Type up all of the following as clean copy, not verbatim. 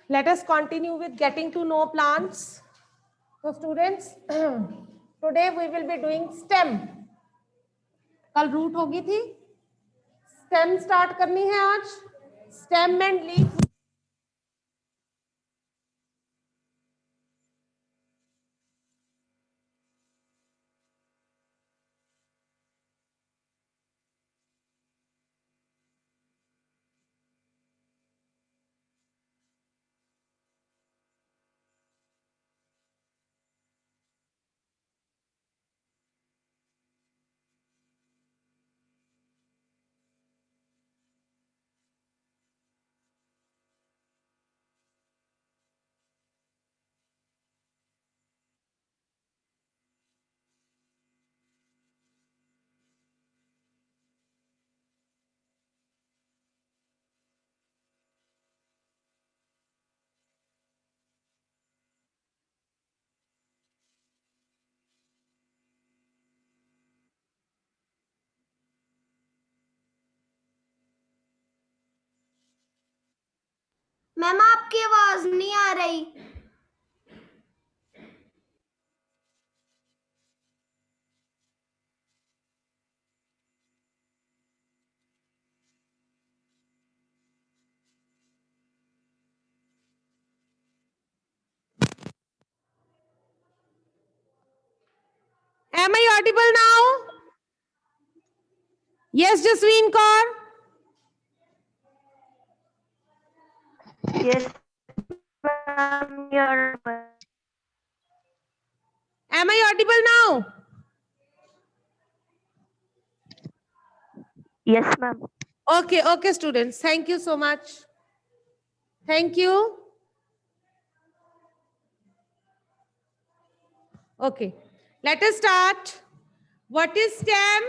Let us continue with getting to know plants. So students, today we will be doing stem. कल root होगी थी, stem start करनी है आज. Stem and leaf. Ma'am आपकी आवाज नहीं आ रही. Am I audible now? Yes, Jasween Kaur. Yes, ma'am, you're audible. Am I audible now? Yes, ma'am. Okay, students. Thank you so much. Thank you. Okay, let us start. What is stem?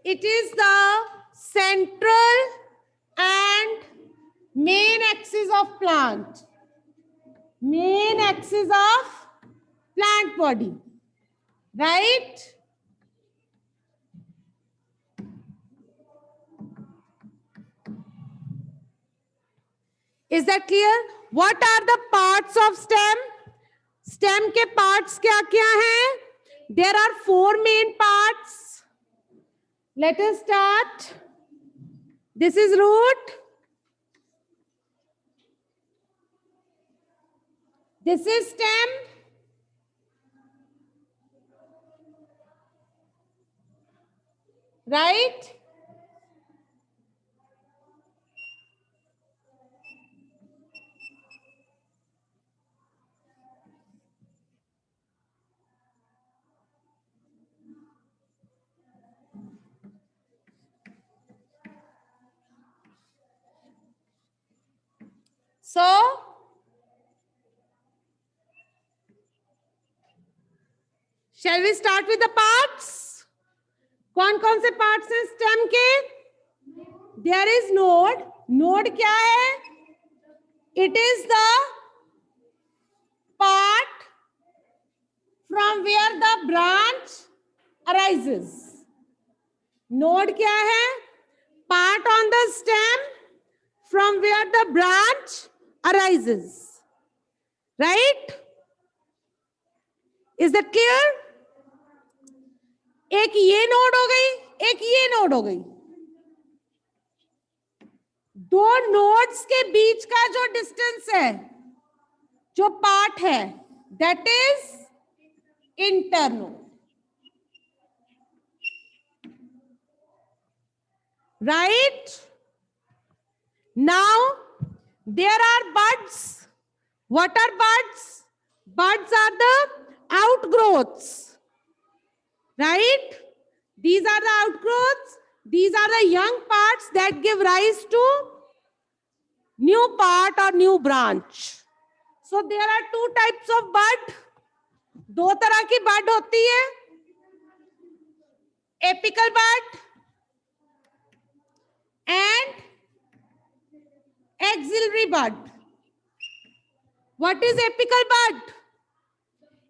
It is the central and main axis of plant. Main axis of plant body. Right? Is that clear? What are the parts of stem? Stem के parts क्या क्या हैं? There are 4 main parts. Let us start. This is root. This is stem. Right? So, shall we start with the parts? कौन कौन से parts हैं stem के? There is node. Node क्या है? It is the part from where the branch arises. Node क्या है? Part on the stem from where the branch arises. Right? Is that clear? एक ये नोड हो गई, एक ये नोड हो गई. दो नोड्स के बीच का जो डिस्टेंस है, जो पार्ट है, that is internode. Right? Now, there are buds. What are buds? Buds are the outgrowths. Right? These are the outgrowths. These are the young parts that give rise to new part or new branch. So there are 2 types of bud. 2 तरह की bud होती है. Apical bud and axillary bud. What is apical bud?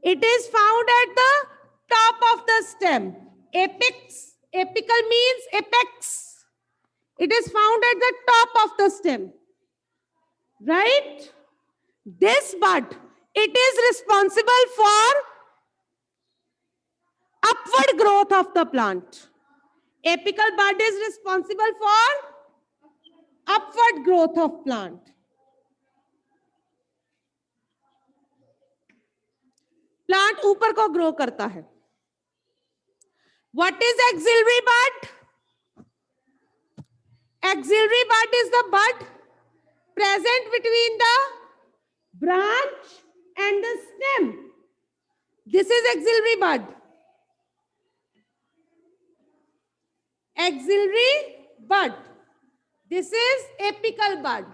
It is found at the top of the stem. Apex. Apical means apex. It is found at the top of the stem. Right? this bud, it is responsible for upward growth of the plant. Apical bud is responsible for upward growth of plant. Plant ऊपर को grow करता है. What is axillary bud? Axillary bud is the bud present between the branch and the stem. This is axillary bud. Axillary bud. This is apical bud.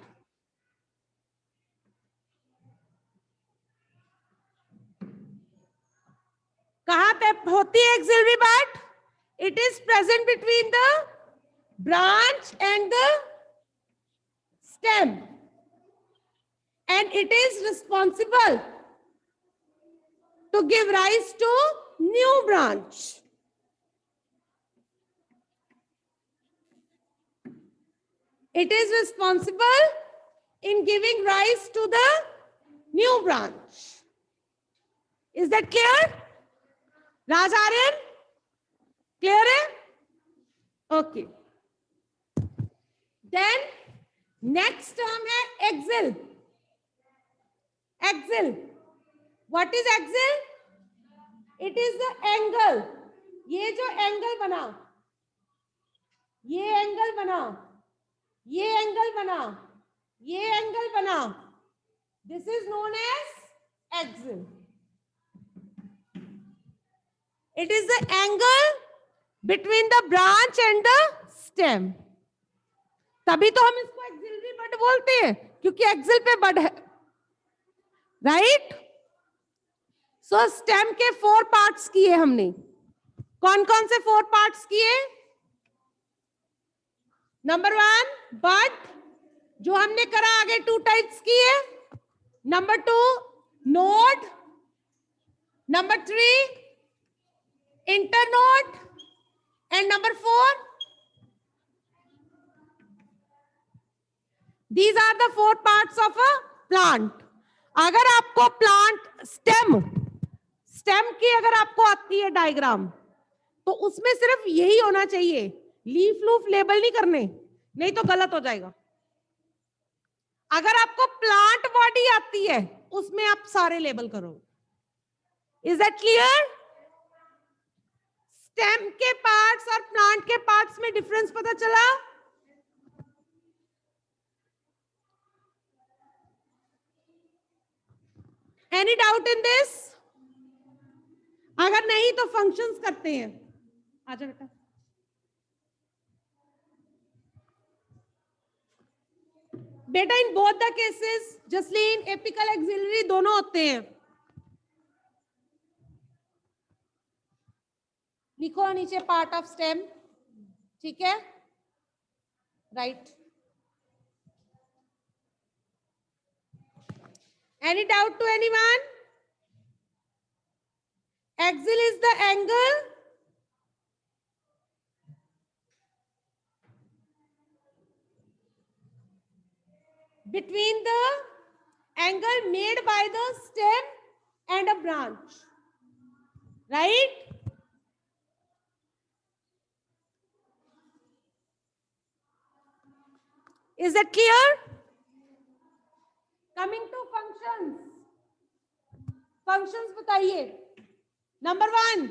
कहां पे होती है axillary bud? It is present between the branch and the stem and it is responsible to give rise to new branch. It is responsible in giving rise to the new branch. Is that clear? Raj Aryan? Clear है? Okay. Then next term है axil. Axil. What is axil? It is the angle. ये जो angle बना, ये angle बना, ये angle बना, ये एंगल बना, this is known as axil. It is the angle between the branch and the stem. तभी तो हम इसको एक्सिलरी बड बोलते हैं, क्योंकि एक्सिल पे बड है, राइट? सो स्टेम के 4 पार्ट्स किए हमने. कौन कौन से 4 पार्ट्स किए? नंबर 1 बड, जो हमने करा, आगे 2 टाइप्स किए. Number 2 node. Number 3 internode. And number 4 these are the 4 parts of a plant. अगर आपको प्लांट स्टेम की अगर आपको आती है डायग्राम, तो उसमें सिर्फ यही होना चाहिए. लीफ लूफ लेबल नहीं करने, नहीं तो गलत हो जाएगा. अगर आपको प्लांट बॉडी आती है, उसमें आप सारे लेबल करो. Is that clear? स्टेम के पार्ट्स और प्लांट के पार्ट्स में डिफरेंस पता चला? Any doubt in this? अगर नहीं तो फंक्शंस करते हैं. आजा बेटा. बेटा in both the cases, Jasleen, apical axillary दोनों होते हैं. लिखो नीचे पार्ट ऑफ स्टेम. ठीक है, right. Any doubt to anyone? Axil is the angle between the angle made by the stem and a branch, right? Is that clear? Coming to functions. Functions बताइए. Number 1,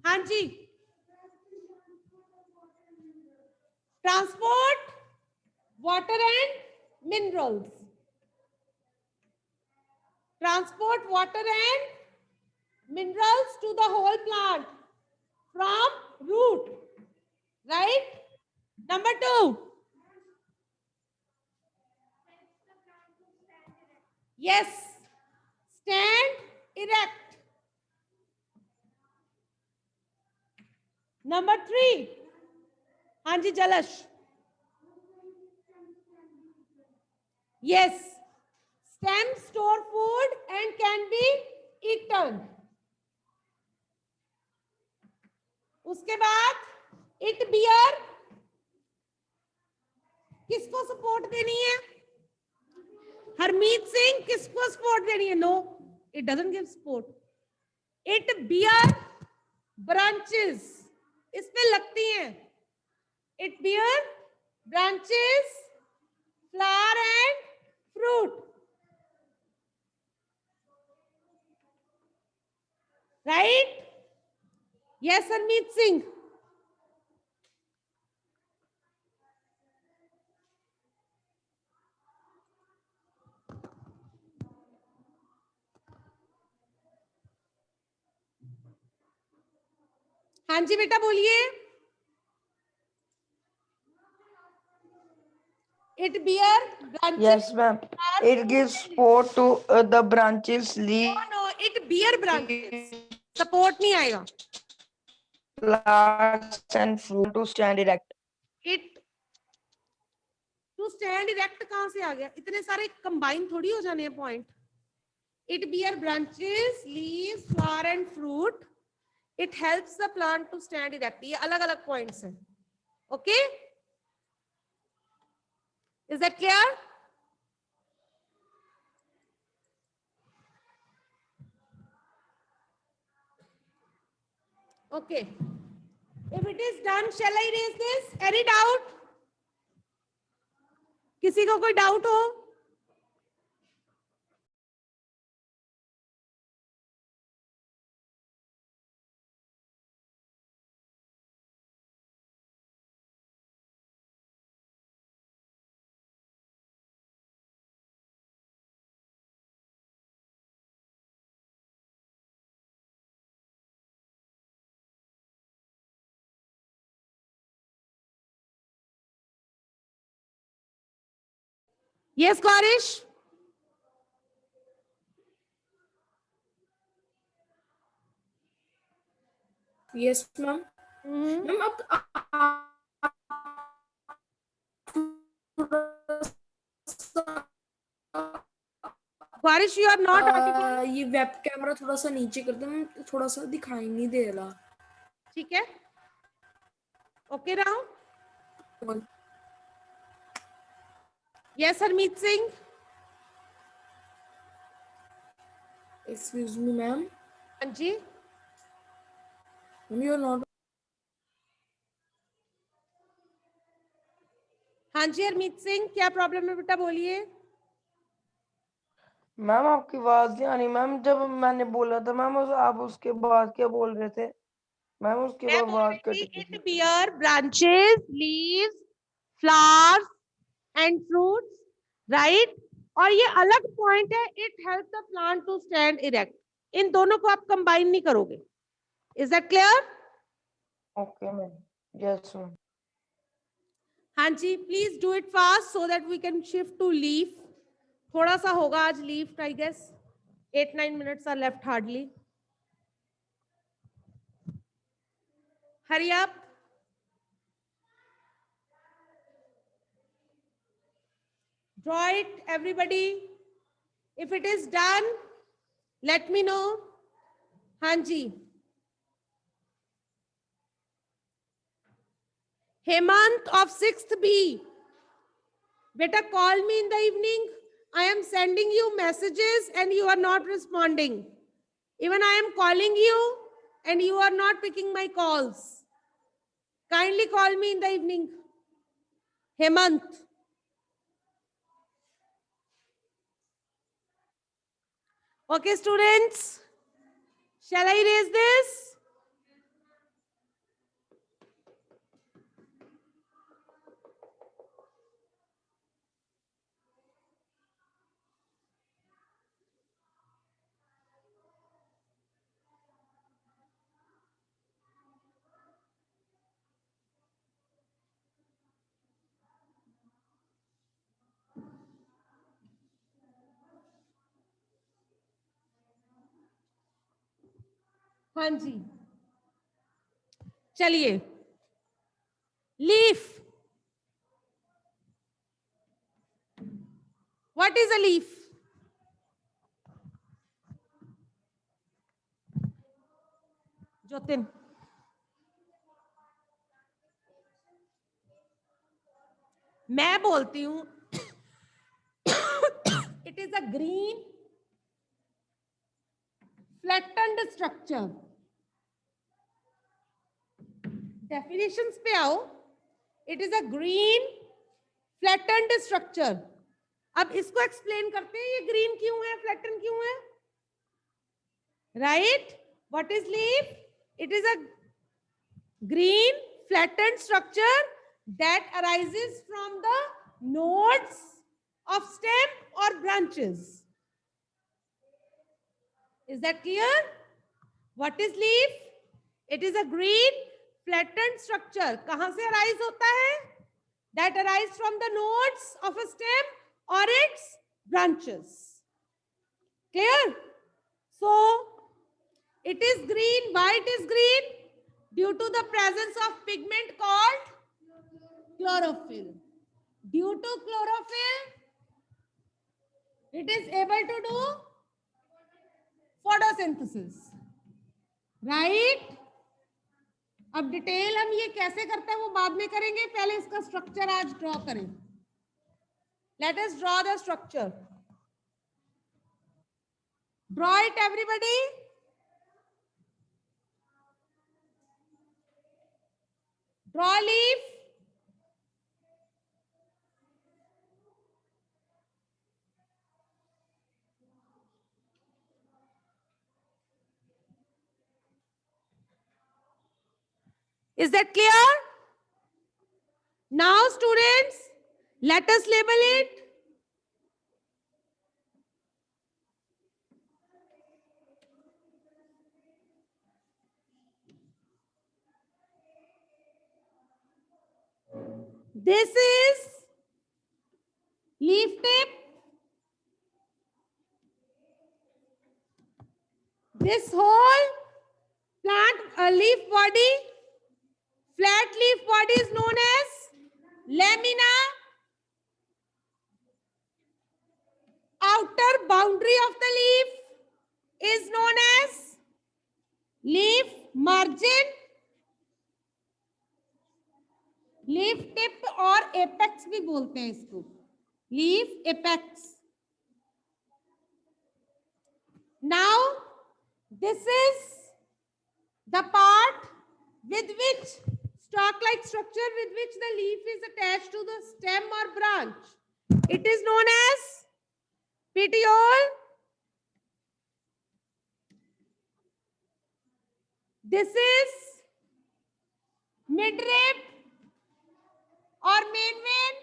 हाँ जी, transport water and minerals. Transport water and minerals to the whole plant from root, right? Number 2, yes, stand erect. Number 3, हाँ जी जलश, yes, stem store food and can be eaten. उसके बाद it bear, किसको support देनी है? हरमीत सिंह किसको support देनी है? No, it doesn't give support. It bear branches, इस पे लगती हैं. It bear branches, flower and fruit. Right? Yes Harmeet Singh. हाँ जी बेटा बोलिए. It bear branches. Yes, ma'am. It gives support to the branches, leaves, No, it bear branches. Support नहीं आएगा. flowers, and fruit to stand erect. It to stand erect कहाँ से आ गया? इतने सारे combine थोड़ी हो जाने हैं point. It bear branches, leaves, flower and fruit. It helps the plant to stand erect. ये अलग अलग points हैं. Okay? Is that clear? Okay. If it is done, shall I raise this? Any doubt? किसी को कोई doubt हो? Yes, Karish? Yes, ma'am. Ma'am, Karish, you are not articulate. ये web camera थोड़ा सा नीचे कर दो, मैम थोड़ा सा दिखाई नहीं दे रहा. ठीक है. Okay now? Yes, Harmeet Singh. Excuse me, ma'am. हाँ जी. Ma'am, you are not. हाँ जी हरमीत सिंह, क्या प्रॉब्लम है बेटा बोलिए. मैम आपकी आवाज नहीं आ रही मैम. जब मैंने बोला था मैम आप उसके बाद क्या बोल रहे थे मैम? उसके मैं बाद बोल आवाज रही कट थी गई इट थी. Bear branches, leaves, flowers and fruits. Right? और ये अलग पॉइंट है, it help the plant to stand erect. इन दोनों को आप कंबाइन नहीं करोगे. Is that clear? Okay ma'am. Yes ma'am. हाँ जी, please do it fast so that we can shift to leaf. थोड़ा सा होगा आज leaf, I guess 8-9 minutes are left hardly. Hurry up. Draw it, everybody. If it is done, let me know. Hanji. Hemant of 6th B. Beta, call me in the evening. I am sending you messages and you are not responding. Even I am calling you and you are not picking my calls. Kindly call me in the evening. Hemant. Okay, students. Shall I raise this? हाँ जी, चलिए. Leaf. What is a leaf? Jyotin. मैं बोलती हूं It is a green flattened structure. Definitions पे आओ. It is a green flattened structure. अब इसको explain करते हैं, ये ग्रीन क्यों है, फ्लैटन क्यों है. Right? What is leaf? It is a green flattened structure that arises from the nodes of stem or branches. Is that clear? What is leaf? It is a green flattened structure. कहां से arise होता है? That arise from the nodes of a stem or its branches. Clear? So, it is green. Why it is green? Due to the presence of pigment called chlorophyll. Due to chlorophyll, it is able to do photosynthesis. Right? अब detail हम ये कैसे करते हैं वो बाद में करेंगे, पहले इसका स्ट्रक्चर आज ड्रॉ करें. Let us draw the structure. Draw it, everybody. Draw leaf. Is that clear? Now, students, let us label it. This is leaf tip. This whole plant leaf body, flat leaf body is known as lamina. Outer boundary of the leaf is known as leaf margin. Leaf tip और apex भी बोलते हैं इसको, leaf apex. Now this is the part with which stalk like structure with which the leaf is attached to the stem or branch. It is known as petiole. This is midrib or main vein.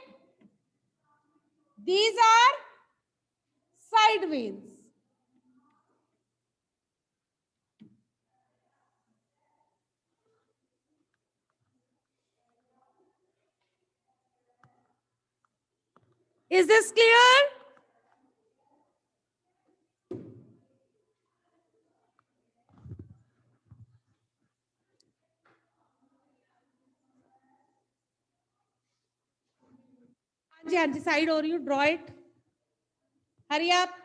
These are side veins. Is this clear? हाँ जी, side हो रही हूँ. Draw it. Hurry up.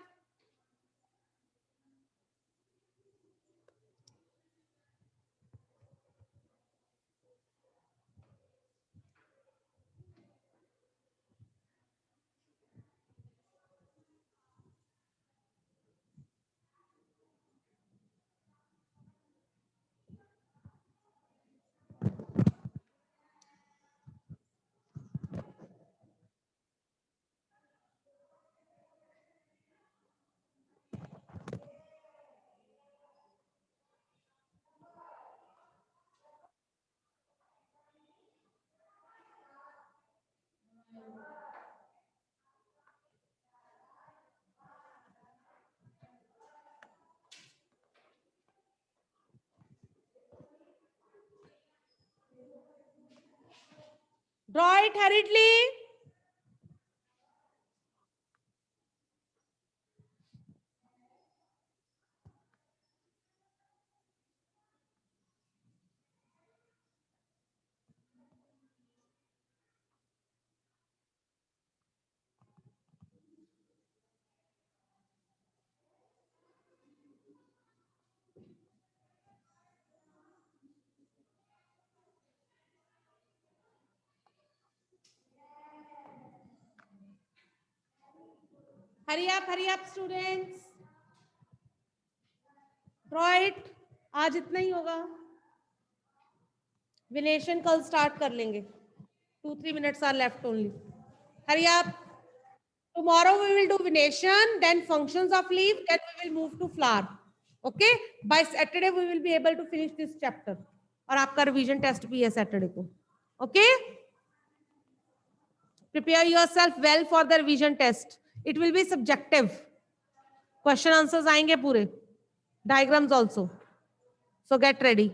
Draw it hurriedly. Hurry up students. Draw it. आज इतना ही होगा. विनेशन कल start कर लेंगे. 2-3 minutes are left only. Hurry up. Tomorrow we will do venation, then functions of leaf, then we will move to flower. Okay? By Saturday we will be able to finish this chapter. और आपका revision test भी है Saturday को. Okay? Prepare yourself well for the revision test. It will be subjective. Question answers आएंगे पूरे. Diagrams also. So get ready.